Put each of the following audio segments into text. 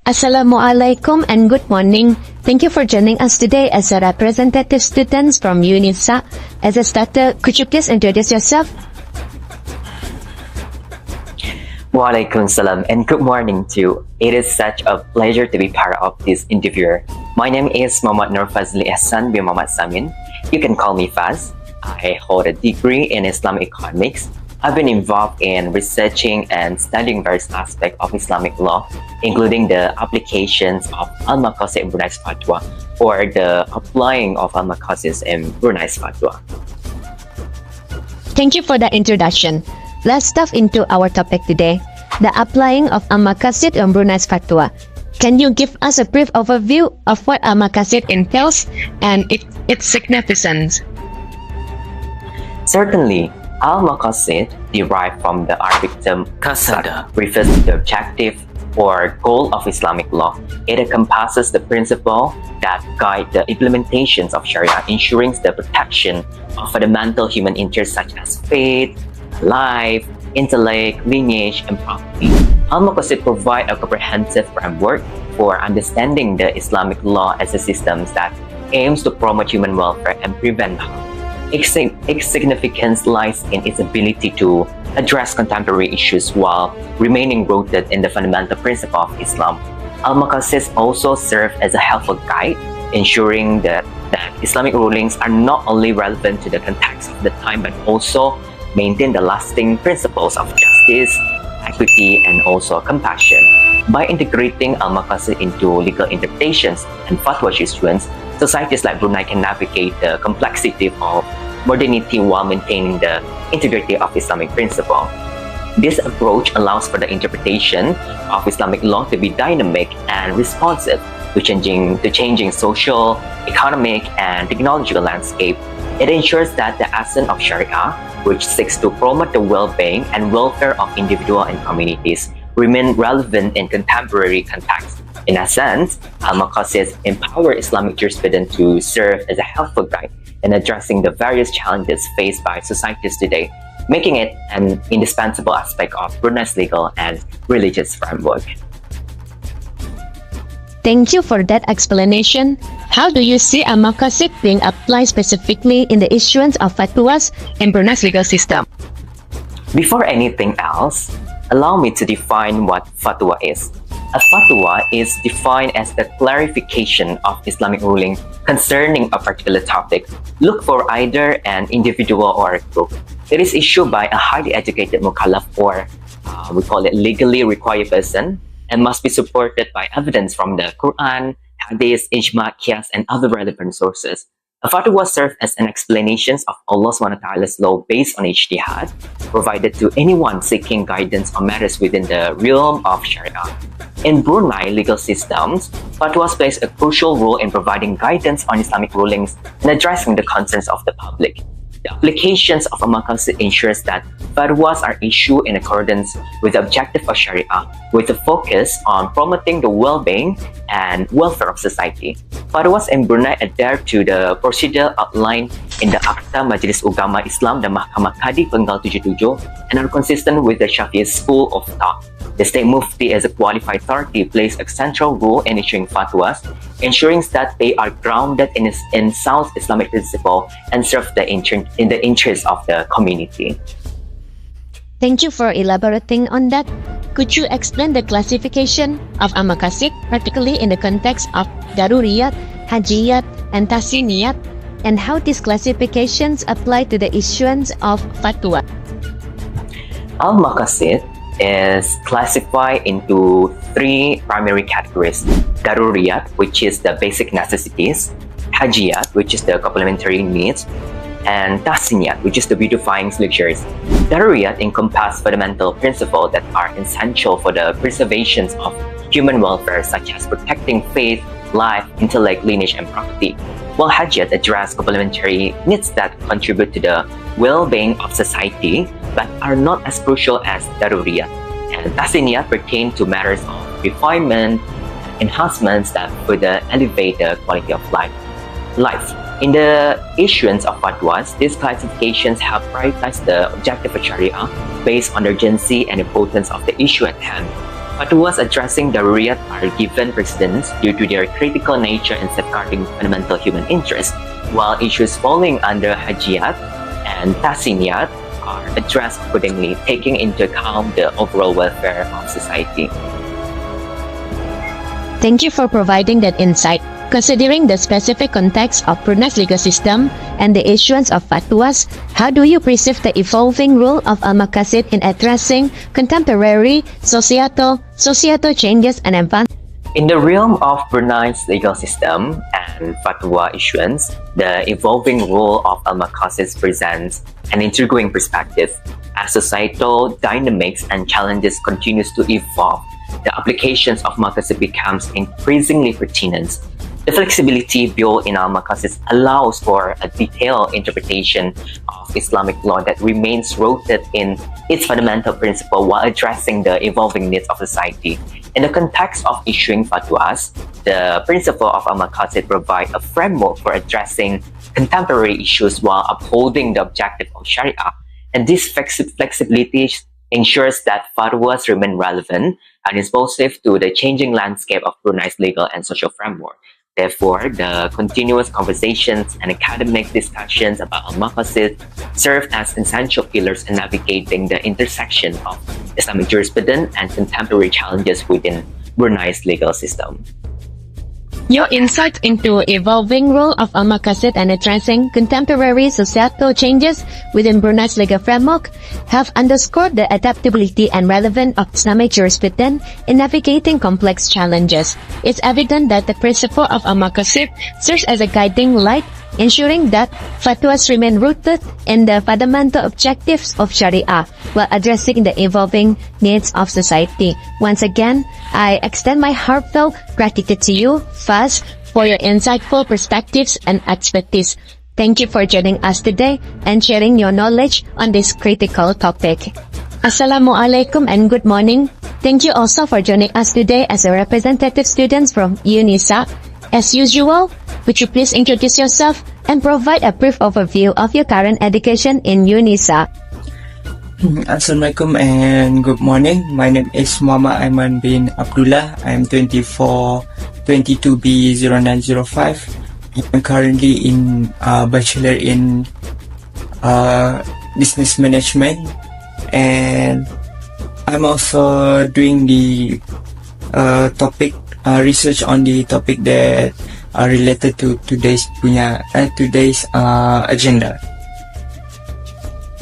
Assalamualaikum and good morning. Thank you for joining us today as a representative students from Universiti. As a starter, could you please introduce yourself? Waalaikumsalam and good morning too. It is such a pleasure to be part of this interview. My name is Muhammad Nur Fazli Ehsan bin Muhammad Samin. You can call me Faz. I hold a degree in Islamic economics. I've been involved in researching and studying various aspects of Islamic law, including the applications of Al-Maqasid in Brunei's Fatwa or the applying of Al-Maqasid in Brunei's Fatwa. Thank you for that introduction. Let's dive into our topic today, the applying of Al-Maqasid in Brunei's Fatwa. Can you give us a brief overview of what Al-Maqasid entails and its significance? Certainly. Al-Maqasid, derived from the Arabic term qasad, refers to the objective or goal of Islamic law. It encompasses the principle that guide the implementations of Sharia, ensuring the protection of fundamental human interests such as faith, life, intellect, lineage, and property. Al-Maqasid provide a comprehensive framework for understanding the Islamic law as a system that aims to promote human welfare and prevent harm. Its significance lies in its ability to address contemporary issues while remaining rooted in the fundamental principle of Islam. Al-Maqasid also serve as a helpful guide, ensuring that Islamic rulings are not only relevant to the context of the time but also maintain the lasting principles of justice, equity, and also compassion. By integrating Al-Maqasid into legal interpretations and fatwa issuance, societies like Brunei can navigate the complexity of modernity while maintaining the integrity of Islamic principle. This approach allows for the interpretation of Islamic law to be dynamic and responsive to changing social, economic, and technological landscape. It ensures that the essence of Sharia, which seeks to promote the well-being and welfare of individuals and communities, remain relevant in contemporary context. In a sense, Al-Maqasid empower Islamic jurisprudence to serve as a helpful guide in addressing the various challenges faced by societies today, making it an indispensable aspect of Brunei's legal and religious framework. Thank you for that explanation. How do you see Al-Maqasid being applied specifically in the issuance of fatwas in Brunei's legal system? Before anything else, allow me to define what fatwa is. A fatwa is defined as the clarification of Islamic ruling concerning a particular topic. Look for either an individual or a group. It is issued by a highly educated mukallaf or we call it legally required person and must be supported by evidence from the Quran, Hadith, Ijma, Qiyas, and other relevant sources. A fatwa serves as an explanation of Allah SWT law based on ijtihad, provided to anyone seeking guidance on matters within the realm of Sharia. In Brunei legal systems, fatwas plays a crucial role in providing guidance on Islamic rulings and addressing the concerns of the public. The applications of Al-Maqasid ensures that fatwas are issued in accordance with the objective of Sharia, with a focus on promoting the well-being and welfare of society. Fatwas in Brunei adhere to the procedure outlined in the Akta Majlis Ugama Islam dan Mahkamah Kadi Penggal 77 and are consistent with the Shafi'i school of thought. The State Mufti as a qualified authority plays a central role in issuing fatwas, ensuring that they are grounded in sound Islamic principle and serve in the interest of the community. Thank you for elaborating on that. Could you explain the classification of Al-Maqasid, particularly in the context of Daruriyat, Hajiyat, and Tahsiniyat, and how these classifications apply to the issuance of fatwa? Al-Maqasid is classified into three primary categories: Daruriyat, which is the basic necessities; Hajiyat, which is the complementary needs; and Tahsiniyat, which is the beautifying luxuries. Daruriyat encompass fundamental principles that are essential for the preservation of human welfare, such as protecting faith, life, intellect, lineage, and property, while Hajiyat address complementary needs that contribute to the well-being of society but are not as crucial as Daruriyat. And Tahsiniyat pertain to matters of refinement, enhancements that further elevate the quality of life. In the issuance of fatwas, these classifications have prioritized the objective of Sharia based on the urgency and importance of the issue at hand. Fatwas addressing daruriyat are given precedence due to their critical nature in safeguarding fundamental human interests, while issues falling under hajiyat and tahsiniyat are addressed accordingly, taking into account the overall welfare of society. Thank you for providing that insight. Considering the specific context of Brunei's legal system and the issuance of fatwas, how do you perceive the evolving role of Al-Maqasid in addressing contemporary societal changes and advances? In the realm of Brunei's legal system and fatwa issuance, the evolving role of Al-Maqasid presents an intriguing perspective. As societal dynamics and challenges continues to evolve, the applications of Maqasid becomes increasingly pertinent. The flexibility built in Al-Maqasid allows for a detailed interpretation of Islamic law that remains rooted in its fundamental principle while addressing the evolving needs of society. In the context of issuing fatwas, the principle of Al-Maqasid provide a framework for addressing contemporary issues while upholding the objective of Sharia. And this flexibility ensures that fatwas remain relevant and responsive to the changing landscape of Brunei's legal and social framework. Therefore, the continuous conversations and academic discussions about Al-Maqasid serve as essential pillars in navigating the intersection of Islamic jurisprudence and contemporary challenges within Brunei's legal system. Your insight into evolving role of Al-Maqasid and addressing contemporary societal changes within Brunei's legal framework have underscored the adaptability and relevance of Islamic jurisprudence in navigating complex challenges. It's evident that the principle of Al-Maqasid serves as a guiding light, ensuring that fatwas remain rooted in the fundamental objectives of Sharia while addressing the evolving needs of society. Once again, I extend my heartfelt gratitude to you, Faz, for your insightful perspectives and expertise. Thank you for joining us today and sharing your knowledge on this critical topic. Assalamualaikum and good morning. Thank you also for joining us today as a representative students from UNISA. As usual, would you please introduce yourself and provide a brief overview of your current education in UNISA? Assalamualaikum and good morning. My name is Muhammad Aiman bin Abdullah. I am 22B0905. I'm currently in Bachelor in Business Management, and I'm also doing the topic research on the topic that are related to today's agenda.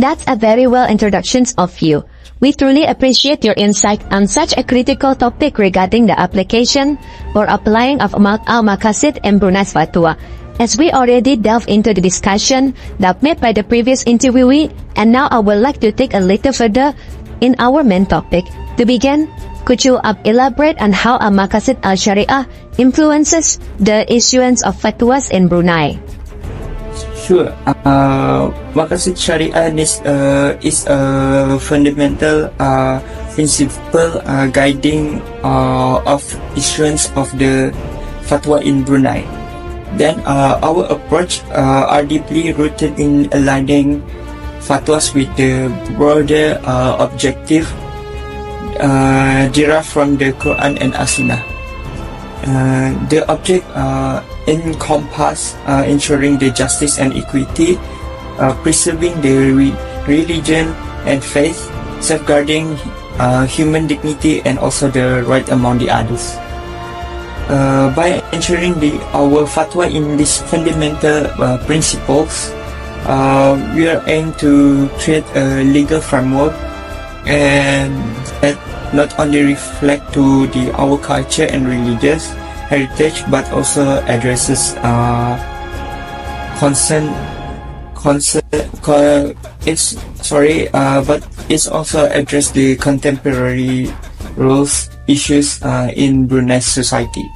That's a very well introductions of you. We truly appreciate your insight on such a critical topic regarding the application or applying of Al-Maqasid and Brunei's fatwa. As we already delved into the discussion that made by the previous interviewee, and now I would like to take a little further in our main topic. To begin, could you elaborate on how Al-Maqasid al-Sharia influences the issuance of fatwas in Brunei? Sure. Maqasid Sharia is a fundamental principle guiding of issuance of the fatwa in Brunei. Then our approach are deeply rooted in aligning fatwas with the broader objective derived from the Quran and As-Sunnah. The object encompass ensuring the justice and equity, preserving the religion and faith, safeguarding human dignity and also the right among the others. By ensuring our fatwa in these fundamental principles, we are aimed to create a legal framework and that not only reflect to our culture and religious heritage, but also addresses but it's also address the contemporary rules issues in Brunei society.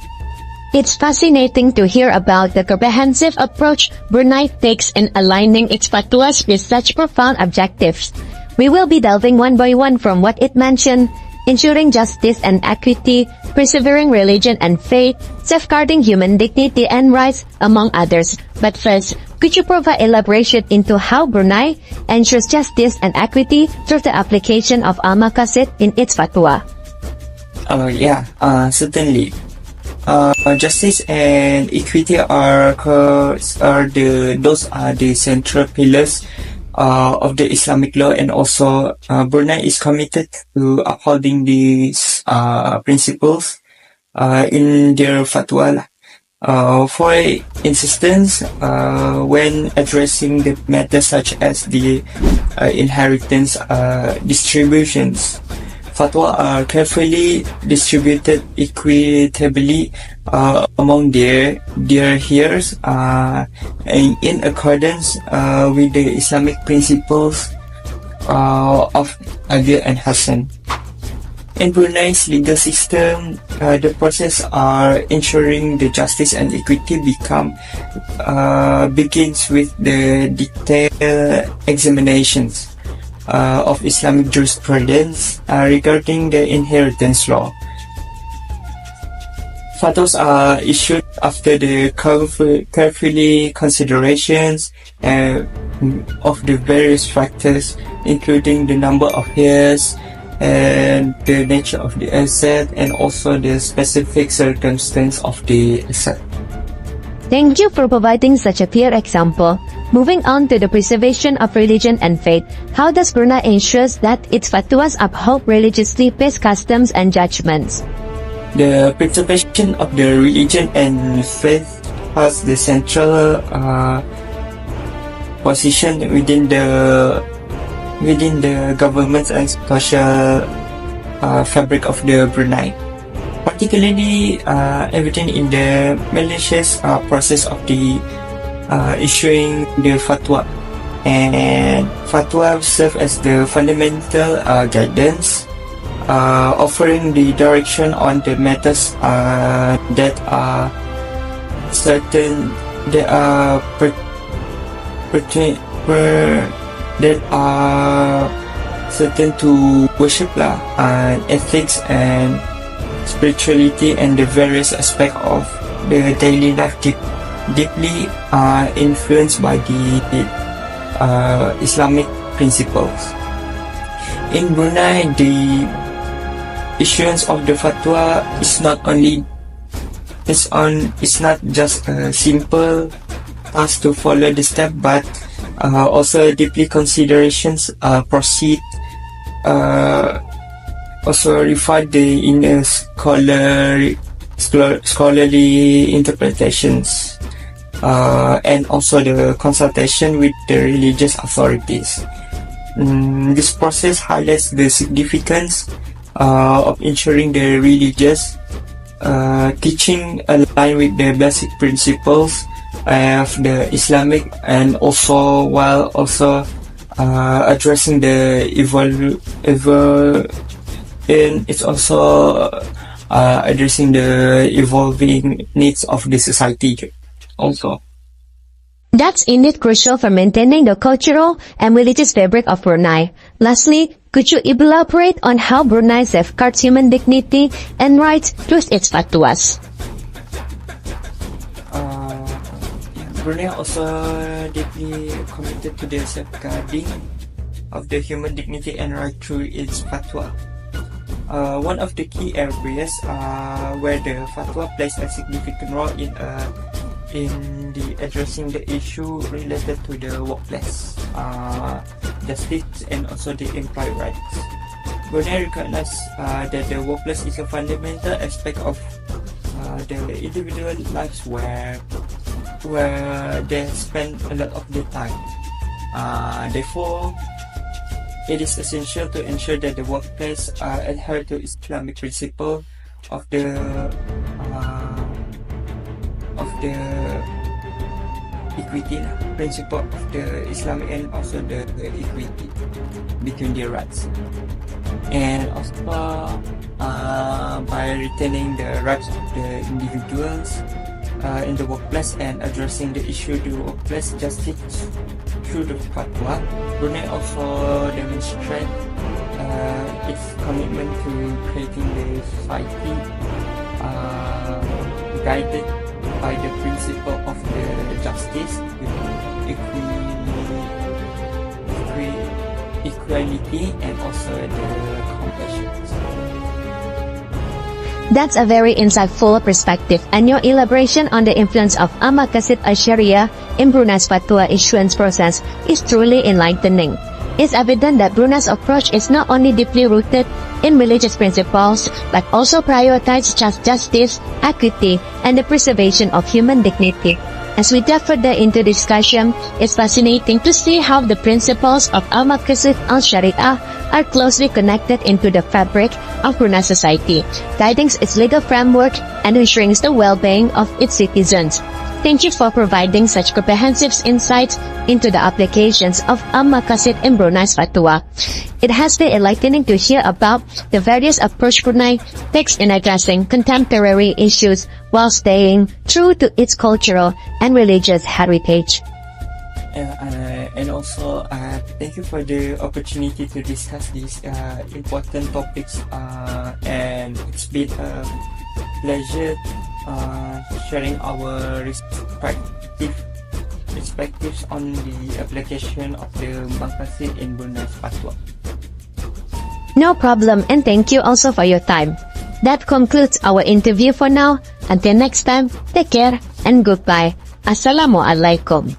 It's fascinating to hear about the comprehensive approach Brunei takes in aligning its fatwas with such profound objectives. We will be delving one by one from what it mentioned: ensuring justice and equity, preserving religion and faith, safeguarding human dignity and rights, among others. But first, could you provide elaboration into how Brunei ensures justice and equity through the application of Al-Maqasid in its fatwa? Certainly. Justice and equity those are the central pillars of the Islamic law, and also Brunei is committed to upholding these principles in their fatwa. For instance, when addressing the matters such as the inheritance distributions, fatwa are carefully distributed equitably among their hearers and in accordance with the Islamic principles of Adil and Hasan. In Brunei's legal system, the process of ensuring the justice and equity begins with the detailed examinations of Islamic jurisprudence regarding the inheritance law. Fatwas are issued after the carefully considerations of the various factors, including the number of heirs and the nature of the asset, and also the specific circumstance of the asset. Thank you for providing such a clear example. Moving on to the preservation of religion and faith, how does Brunei ensure that its fatwas uphold religiously based customs and judgments? The preservation of the religion and faith has the central position within the government and social fabric of the Brunei, particularly evident in the malicious process of the issuing the fatwa. And fatwa serve as the fundamental guidance, offering the direction on the matters that are certain, that are certain to worship and ethics and spirituality and the various aspects of the daily life deeply influenced by the Islamic principles. In Brunei, the issuance of the fatwa is not just a simple task to follow the step, but also deeply considerations proceed, also refined in the scholarly interpretations, and also the consultation with the religious authorities. This process highlights the significance of ensuring the religious teaching align with the basic principles of the Islamic, and also while also addressing the addressing the evolving needs of the society also. That's indeed crucial for maintaining the cultural and religious fabric of Brunei. Lastly, could you elaborate on how Brunei safeguards human dignity and rights through its fatwas? Brunei also deeply committed to the safeguarding of the human dignity and right through its fatwa. One of the key areas where the fatwa plays a significant role in addressing the issue related to the workplace, justice, and also the employee rights. Brunei recognizes that the workplace is a fundamental aspect of the individual lives where they spend a lot of their time. Therefore, it is essential to ensure that the workplace adhere to Islamic principle of the equity, principle of the Islamic, and also the equity between their rights, and also by retaining the rights of the individuals in the workplace and addressing the issue of the workplace justice through the fatwa. Brunei also demonstrates its commitment to creating the society guided by the principle of the justice, equality, and also the compassion. That's a very insightful perspective, and your elaboration on the influence of Al-Maqasid al-Sharia in Brunei's Fatwa issuance process is truly enlightening. It's evident that Brunei's approach is not only deeply rooted in religious principles, but also prioritizes justice, equity, and the preservation of human dignity. As we delve further into discussion, it's fascinating to see how the principles of Al-Maqasid al-Sharia are closely connected into the fabric of Brunei society, guiding its legal framework and ensuring the well-being of its citizens. Thank you for providing such comprehensive insights into the applications of Al-Maqasid in Brunei's Fatwa. It has been enlightening to hear about the various approaches Brunei takes in addressing contemporary issues while staying true to its cultural and religious heritage. And also, thank you for the opportunity to discuss these important topics, and it's been a pleasure sharing our perspectives on the application of the Maqasid in Brunei's Fatwa. No problem, and thank you also for your time. That concludes our interview for now. Until next time, take care and goodbye. Assalamualaikum.